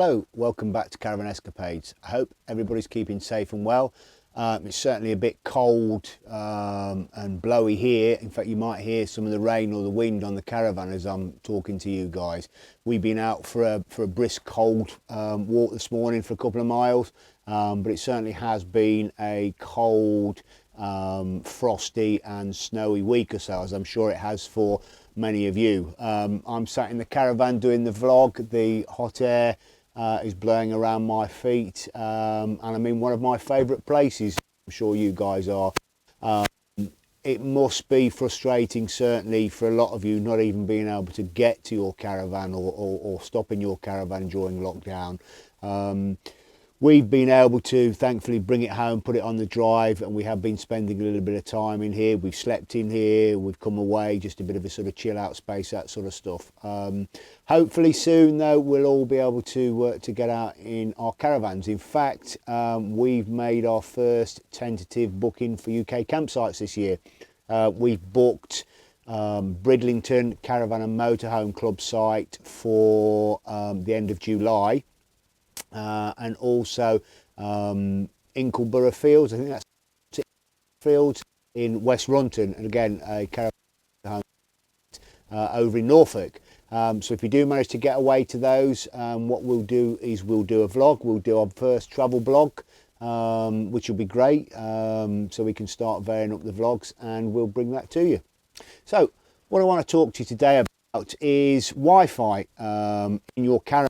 Hello, welcome back to Caravan Escapades. I hope everybody's keeping safe and well. It's certainly a bit cold and blowy here. In fact, you might hear some of the rain or the wind on the caravan as I'm talking to you guys. We've been out for a brisk cold walk this morning for a couple of miles, but it certainly has been a cold, frosty and snowy week or so, as I'm sure it has for many of you. I'm sat in the caravan doing the vlog. The hot air is blowing around my feet, and I'm in one of my favourite places. I'm sure you guys are. It must be frustrating, certainly for a lot of you, not even being able to get to your caravan or stop in your caravan during lockdown. We've been able to thankfully bring it home, put it on the drive, and we have been spending a little bit of time in here. We've slept in here, we've come away, just a bit of a sort of chill out space, that sort of stuff. Hopefully soon though we'll all be able to get out in our caravans. In fact, we've made our first tentative booking for UK campsites this year. We've booked Bridlington Caravan and Motorhome Club site for the end of July. And also Inkleborough Fields, I think that's Fields in West Runton, and again a caravan over in Norfolk. So if you do manage to get away to those, what we'll do is we'll do a vlog. We'll do our first travel blog, which will be great, so we can start varying up the vlogs, and we'll bring that to you. So what I want to talk to you today about is Wi-Fi in your caravan.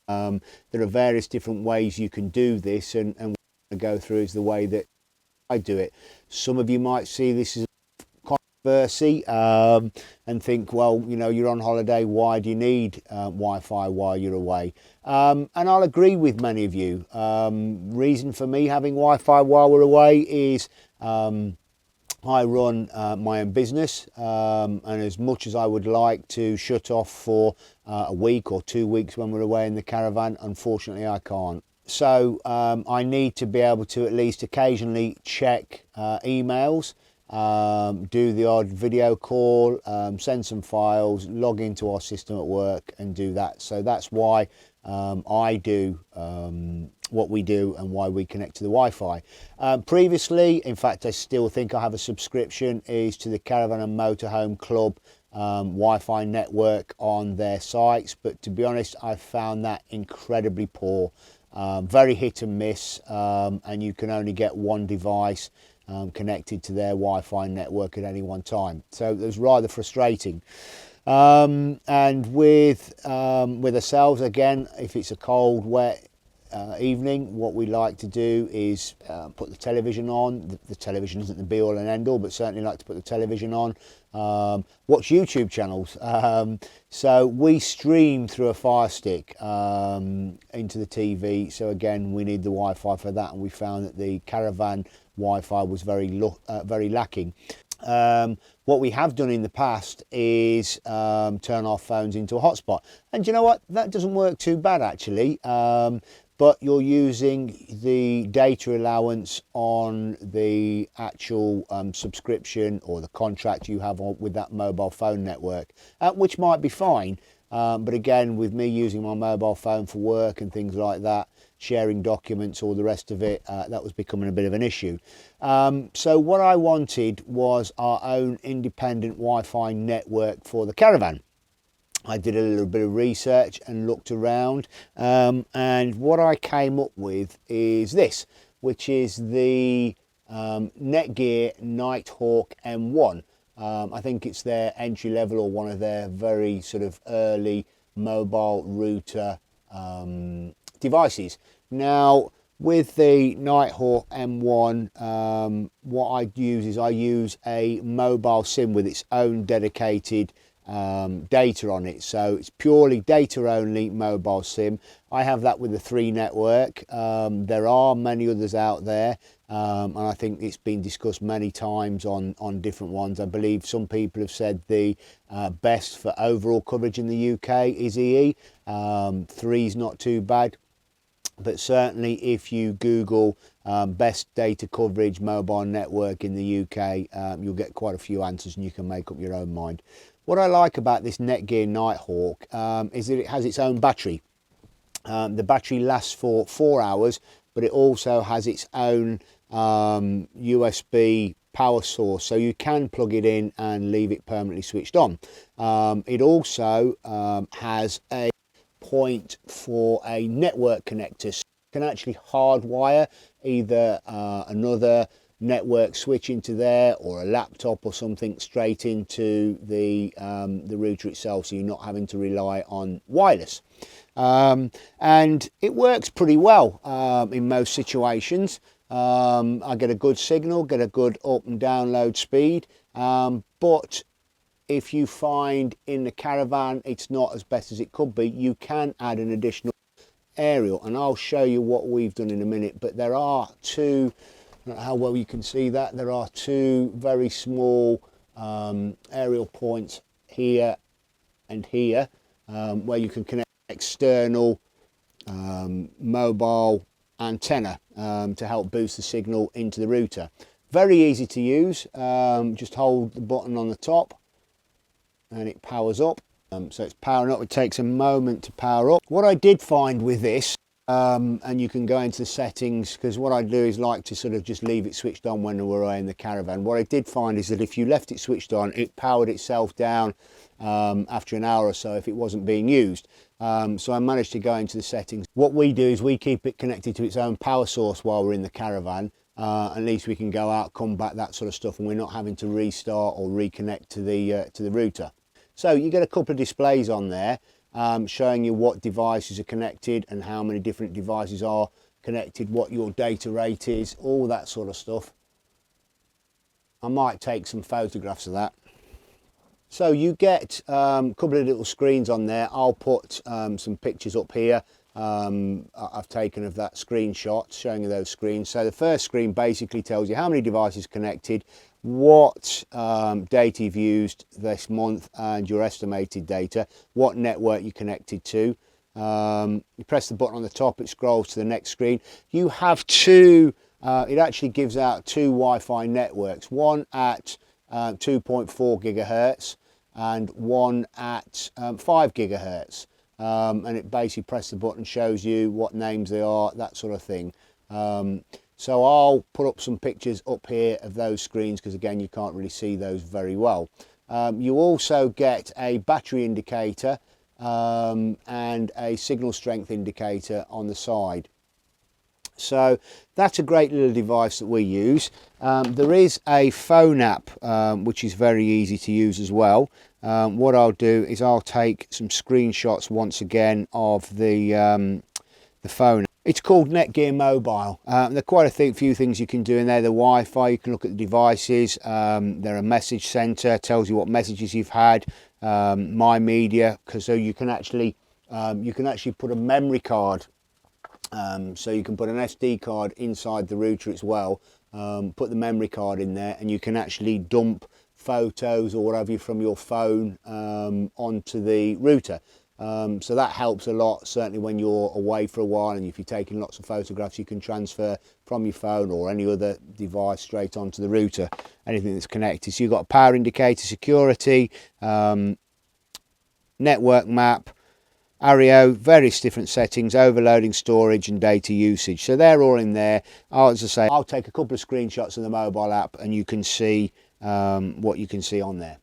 There are various different ways you can do this, and what I'm going to go through is the way that I do it. Some of you might see this as controversy and think, well, you know, you're on holiday, why do you need Wi-Fi while you're away? And I'll agree with many of you. Reason for me having Wi-Fi while we're away is I run my own business, and as much as I would like to shut off for a week or 2 weeks when we're away in the caravan, unfortunately I can't. So I need to be able to at least occasionally check emails, do the odd video call, send some files, log into our system at work and do that. So that's why I do what we do and why we connect to the Wi-Fi. Previously, in fact I still think I have a subscription, is to the Caravan and Motorhome Club Wi-Fi network on their sites, but to be honest I found that incredibly poor, very hit and miss, and you can only get one device connected to their Wi-Fi network at any one time, so it was rather frustrating. And with ourselves, again, if it's a cold, wet evening, what we like to do is put the television on. The television isn't the be all and end all, but certainly like to put the television on, watch YouTube channels. So we stream through a Fire Stick into the TV, so again we need the Wi-Fi for that, and we found that the caravan Wi-Fi was very lacking. What we have done in the past is turn our phones into a hotspot, and you know what, that doesn't work too bad actually, but you're using the data allowance on the actual subscription or the contract you have with that mobile phone network, which might be fine, but again, with me using my mobile phone for work and things like that, sharing documents, all the rest of it, that was becoming a bit of an issue. So what I wanted was our own independent Wi-Fi network for the caravan. I did a little bit of research and looked around, and what I came up with is this, which is the Netgear Nighthawk M1. I think it's their entry level or one of their very sort of early mobile router devices. Now with the Nighthawk M1, what I use is I use a mobile SIM with its own dedicated data on it, so it's purely data only mobile SIM. I have that with the 3 network. There are many others out there, and I think it's been discussed many times on different ones. I believe some people have said the best for overall coverage in the UK is EE. 3 is not too bad, but certainly if you Google best data coverage mobile network in the UK, you'll get quite a few answers and you can make up your own mind. What I like about this Netgear Nighthawk is that it has its own battery. The battery lasts for 4 hours, but it also has its own USB power source, so you can plug it in and leave it permanently switched on. It also has a point for a network connector, so you can actually hardwire either another network switch into there, or a laptop or something straight into the router itself, so you're not having to rely on wireless. And it works pretty well in most situations. I get a good signal, get a good up and download speed, but if you find in the Caravan it's not as best as it could be, you can add an additional aerial, and I'll show you what we've done in a minute. But there are two, I don't know how well you can see that, there are two very small aerial points here and here, where you can connect external mobile antenna to help boost the signal into the router. Very easy to use. Just hold the button on the top and it powers up. So it's powering up. It takes a moment to power up. What I did find with this, and you can go into the settings, because what I do is like to sort of just leave it switched on when we're away in the Caravan. What I did find is that if you left it switched on, it powered itself down after an hour or so if it wasn't being used. So I managed to go into the settings. What we do is we keep it connected to its own power source while we're in the Caravan. At least we can go out, come back, that sort of stuff, and we're not having to restart or reconnect to the router. So you get a couple of displays on there showing you what devices are connected and how many different devices are connected, what your data rate is, all that sort of stuff. I might take some photographs of that. So you get a couple of little screens on there. I'll put some pictures up here I've taken of that screenshot showing you those screens. So the first screen basically tells you how many devices connected, what data you've used this month and your estimated data, what network you're connected to. You press the button on the top, it scrolls to the next screen. You have two, it actually gives out two Wi-Fi networks, one at 2.4 gigahertz and one at 5 gigahertz. And it basically press the button, shows you what names they are, that sort of thing. So I'll put up some pictures up here of those screens, because again you can't really see those very well. You also get a battery indicator and a signal strength indicator on the side. So that's a great little device that we use. There is a phone app which is very easy to use as well. What I'll do is I'll take some screenshots once again of the phone. It's called Netgear Mobile. There are quite a few things you can do in there. The Wi-Fi, you can look at the devices. They're a message center, tells you what messages you've had. My media, because so you can actually put a memory card. So you can put an SD card inside the router as well, put the memory card in there, and you can actually dump photos or whatever from your phone onto the router. So that helps a lot, certainly when you're away for a while, and if you're taking lots of photographs, you can transfer from your phone or any other device straight onto the router, anything that's connected. So you've got a power indicator, security, network map, Ario, various different settings, overloading, storage and data usage. So they're all in there. As I say, I'll take a couple of screenshots of the mobile app and you can see what you can see on there.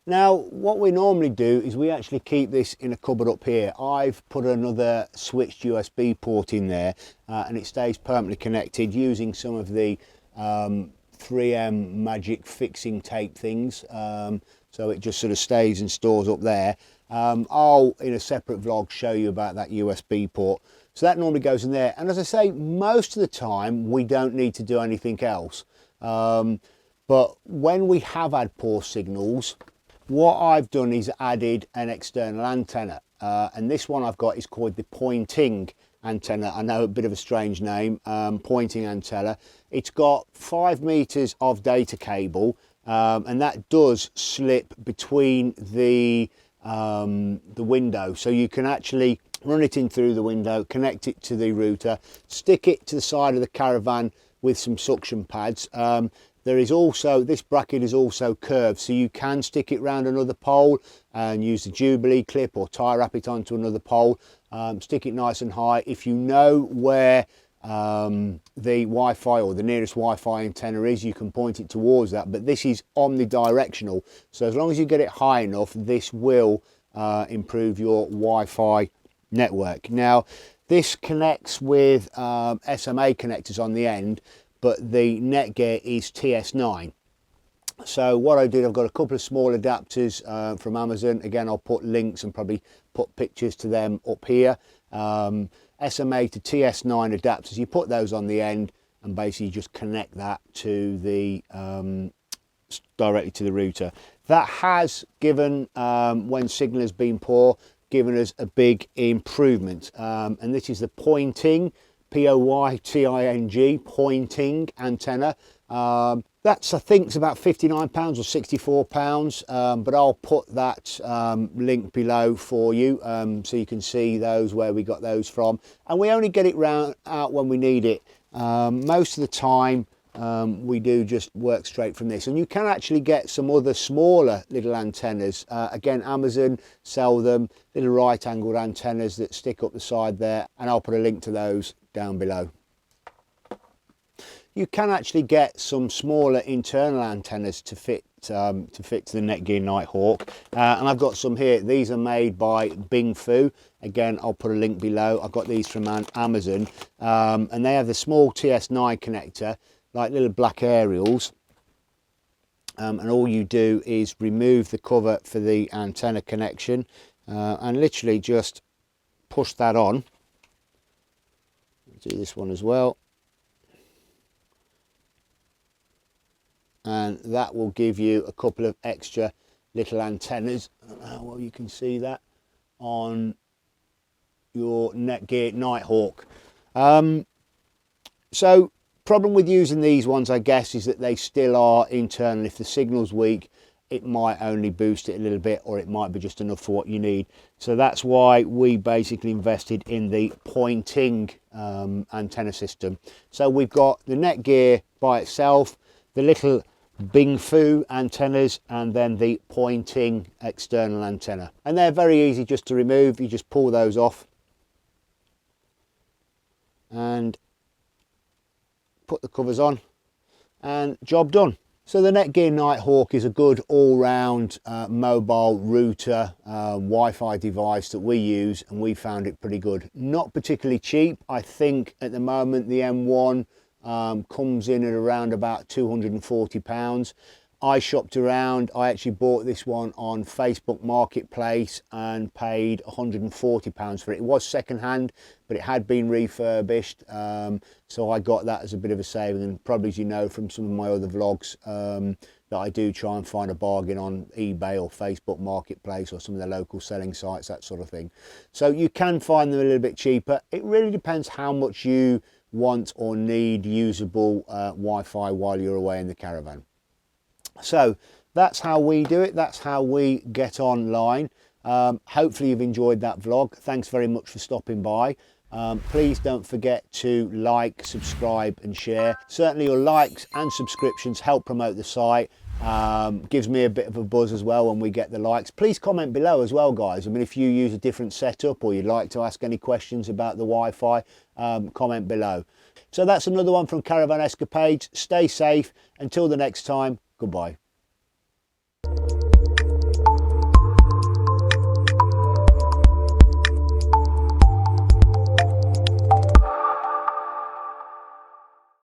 Now what we normally do is we actually keep this in a cupboard up here. I've put another switched USB port in there and it stays permanently connected using some of the 3M magic fixing tape things. So it just sort of stays and stores up there. I'll, in a separate vlog, show you about that USB port. So that normally goes in there. And as I say, most of the time, we don't need to do anything else. But when we have had poor signals, what I've done is added an external antenna. And this one I've got is called the pointing antenna. I know, a bit of a strange name, pointing antenna. It's got 5 meters of data cable, and that does slip between the window, so you can actually run it in through the window, connect it to the router, stick it to the side of the Caravan with some suction pads. There is also, this bracket is also curved, so you can stick it round another pole and use the Jubilee clip or tie wrap it onto another pole. Stick it nice and high. If you know where the Wi-Fi or the nearest Wi-Fi antenna is, you can point it towards that, but this is omnidirectional, so as long as you get it high enough, this will improve your Wi-Fi network. Now this connects with SMA connectors on the end, but the Netgear is TS9. So what I did, I've got a couple of small adapters from Amazon. Again, I'll put links and probably put pictures to them up here. SMA to TS9 adapters, you put those on the end and basically just connect that to the directly to the router. That has given, when signal has been poor, given us a big improvement. And this is the pointing, P-O-Y-T-I-N-G, pointing antenna. That's, I think, it's about £59 or £64, but I'll put that link below for you, so you can see those, where we got those from. And we only get it out when we need it. Most of the time we do just work straight from this, and you can actually get some other smaller little antennas. Again, Amazon sell them, little right angled antennas that stick up the side there, and I'll put a link to those down below. You can actually get some smaller internal antennas to fit to the Netgear Nighthawk, and I've got some here. These are made by Bingfu. Again, I'll put a link below. I got these from Amazon, and they have the small TS9 connector, like little black aerials, and all you do is remove the cover for the antenna connection, and literally just push that on. Do this one as well. And that will give you a couple of extra little antennas. I don't know how well you can see that on your Netgear Nighthawk. So problem with using these ones, I guess, is that they still are internal. If the signal's weak, it might only boost it a little bit, or it might be just enough for what you need. So that's why we basically invested in the pointing antenna system. So we've got the Netgear by itself, the little Bingfu antennas, and then the pointing external antenna, and they're very easy just to remove. You just pull those off and put the covers on, and job done. So the Netgear Nighthawk is a good all-round mobile router Wi-Fi device that we use, and we found it pretty good. Not particularly cheap. I think at the moment the M1 comes in at around about £240. I shopped around. I actually bought this one on Facebook Marketplace and paid £140 for it. It was second hand, but it had been refurbished, so I got that as a bit of a saving. And probably, as you know from some of my other vlogs, that I do try and find a bargain on eBay or Facebook Marketplace or some of the local selling sites, that sort of thing. So you can find them a little bit cheaper. It really depends how much you want or need usable Wi-Fi while you're away in the caravan. So that's how we do it. That's how we get online. Hopefully you've enjoyed that vlog. Thanks very much for stopping by. Please don't forget to like, subscribe and share. Certainly your likes and subscriptions help promote the site. Gives me a bit of a buzz as well when we get the likes. Please comment below as well, guys. I mean, if you use a different setup or you'd like to ask any questions about the Wi-Fi, comment below. So that's another one from Caravan Escapades. Stay safe. Until the next time, goodbye.